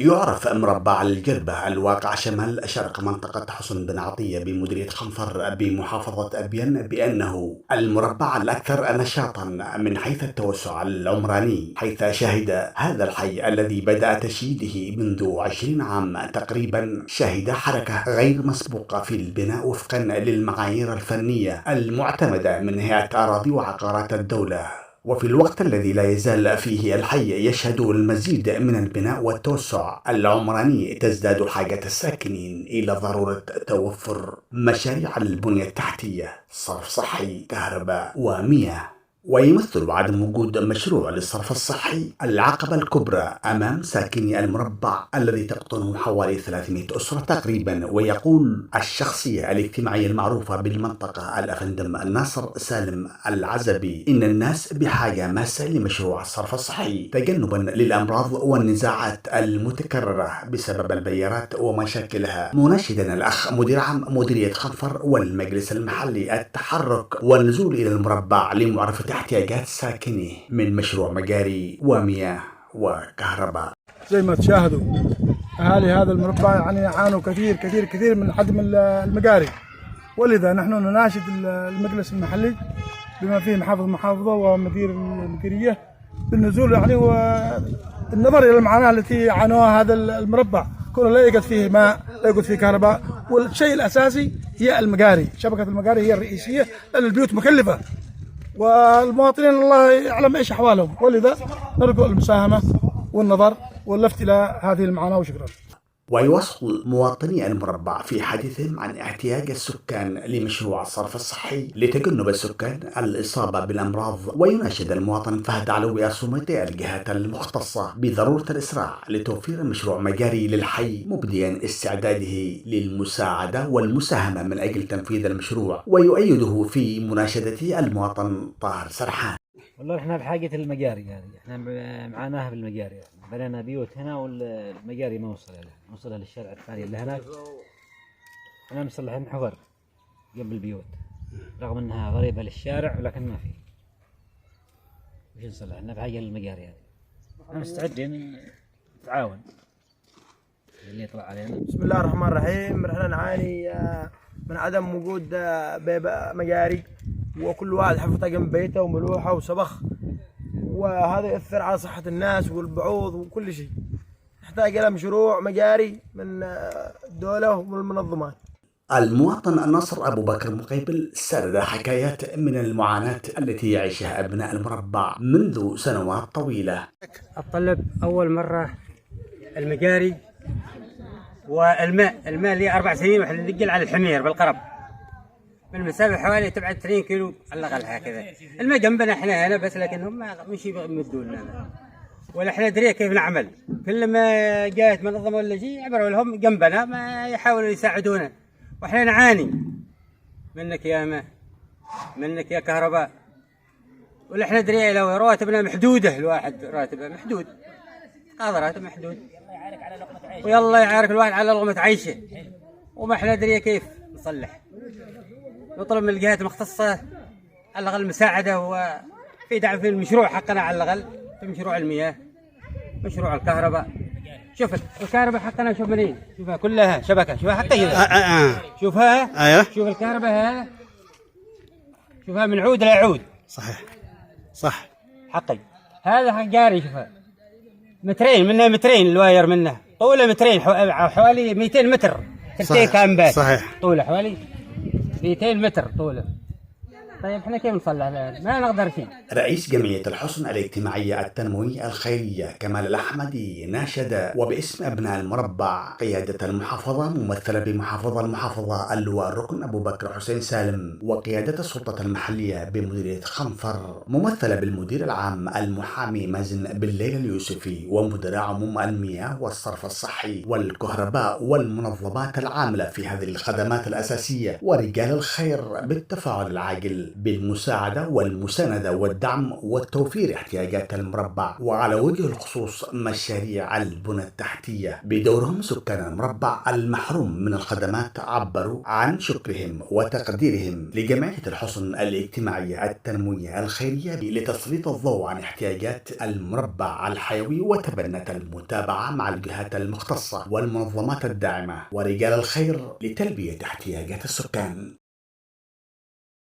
يعرف مربع الجربة الواقع شمال شرق منطقة حصن بن عطية بمديرية خنفر بمحافظة أبين بأنه المربع الأكثر نشاطا من حيث التوسع العمراني، حيث شهد هذا الحي الذي بدأ تشييده منذ 20 عام تقريبا شهد حركة غير مسبوقة في البناء وفقا للمعايير الفنية المعتمدة من هيئة أراضي وعقارات الدولة. وفي الوقت الذي لا يزال فيه الحي يشهد المزيد من البناء والتوسع العمراني، تزداد حاجة الساكنين إلى ضرورة توفر مشاريع البنية التحتية، صرف صحي، كهرباء ومياه. ويمثل عدم وجود مشروع للصرف الصحي العقبة الكبرى أمام ساكني المربع الذي تقطنه حوالي 300 أسرة تقريبا. ويقول الشخصية الاجتماعية المعروفة بالمنطقة الأفندم ناصر سالم العزبي إن الناس بحاجة ماسة لمشروع الصرف الصحي تجنبا للأمراض والنزاعات المتكررة بسبب البيارات ومشاكلها، مناشدا الأخ مدير عام مديرية خنفر والمجلس المحلي التحرك والنزول إلى المربع لمعرفة احتياجات ساكنيه من مشروع مجاري ومياه وكهرباء. زي ما تشاهدوا أهالي هذا المربع يعني يعانوا كثير من عدم المجاري، ولذا نحن نناشد المجلس المحلي بما فيه محافظ المحافظة ومدير المديرية بالنزول يعني والنظر إلى المعاناة التي يعانوها هذا المربع، كونه لا يوجد فيه ماء، لا يوجد فيه كهرباء، والشيء الأساسي هي المجاري. شبكة المجاري هي الرئيسية لأن البيوت مكلفة والمواطنين الله يعلم ايش احوالهم، ولذا نرجو المساهمه والنظر واللفت الى هذه المعاناه وشكرا. ويواصل مواطني المربع في حديثهم عن احتياج السكان لمشروع الصرف الصحي لتجنب السكان الإصابة بالأمراض. ويناشد المواطن فهد علوي الصوميطي الجهات المختصة بضرورة الإسراع لتوفير مشروع مجاري للحي، مبديا استعداده للمساعدة والمساهمة من أجل تنفيذ المشروع. ويؤيده في مناشدته المواطن طاهر سرحان. والله احنا بحاجة المجاري، يعني احنا معاناها بالمجاري، يعني بنينا بيوت هنا والمجاري ما وصلها للشارع الثاني اللي هناك. احنا مصلحين حفر جنب البيوت رغم انها قريبة للشارع ولكن ما في وش نصلح. احنا بحاجة للمجاري، يعني احنا مستعدين نتعاون اللي يطلع علينا. بسم الله الرحمن الرحيم. احنا نعاني من عدم وجود مجاري، وكل واحد حفرته جنب بيته وملوحه وسبخ، وهذا يؤثر على صحة الناس والبعوض وكل شيء. نحتاج إلى مشروع مجاري من الدولة ومن المنظمات. المواطن نصر أبو بكر مقيبل سرد حكايات من المعاناة التي يعيشها أبناء المربع منذ سنوات طويلة. أطلب أول مرة المجاري والماء لي 4 سنين وإحنا ننقل على الحمير بالقرب من مسافة حوالي تبعد 20 كيلو على الأقل هكذا. الماء جنبنا احنا هنا بس، لكنهم مش يمدوا لنا ولا احنا ندري كيف نعمل. كل ما جاءت منظمة ولا شيء عبروا لهم جنبنا ما يحاولوا يساعدونا، واحنا نعاني منك يا ماء، منك يا كهرباء، ولا احنا ندري لو رواتبنا محدودة، الواحد راتبه محدود، هذا راتب محدود، ويلا يعارك الواحد على لقمة عيشه، وما احنا ندري كيف نصلح. نطلب من الجهات المختصة على الأقل مساعدة وفي دعم في المشروع حقنا، على الأقل في مشروع المياه، مشروع الكهرباء. شوف الكهرباء حقنا، شوف منين، شوفها كلها شبكة، شوفها حتى هنا شوفها. أيوه شوف الكهرباء ها، شوفها من عود لا عود. صحيح صح حقي هذا حق جاري، شوفها مترين منه، مترين الواير منه طوله مترين، حوالي 200 متر ترتين كامبات. صحيح طوله حوالي 200 متر طوله. طيب احنا كيف نصلح الآن؟ ما نقدر فيه. رئيس جمعية الحصن الاجتماعية التنموية الخيرية كمال الأحمدي ناشد وباسم أبناء المربع قيادة المحافظة ممثلة بمحافظة المحافظة اللواء الركن أبو بكر حسين سالم، وقيادة السلطة المحلية بمديرية خنفر ممثلة بالمدير العام المحامي مازن بالليل اليوسفي، ومدراء عموم المياه والصرف الصحي والكهرباء والمنظمات العاملة في هذه الخدمات الأساسية، ورجال الخير بالتفاعل العاجل العمل بالمساعدة والمساندة والدعم وتوفير احتياجات المربع، وعلى وجه الخصوص مشاريع البنى التحتية. بدورهم سكان المربع المحروم من الخدمات عبروا عن شكرهم وتقديرهم لجمعية الحصن الاجتماعية التنموية الخيرية لتسليط الضوء عن احتياجات المربع الحيوي، وتبنت المتابعة مع الجهات المختصة والمنظمات الداعمة ورجال الخير لتلبية احتياجات السكان.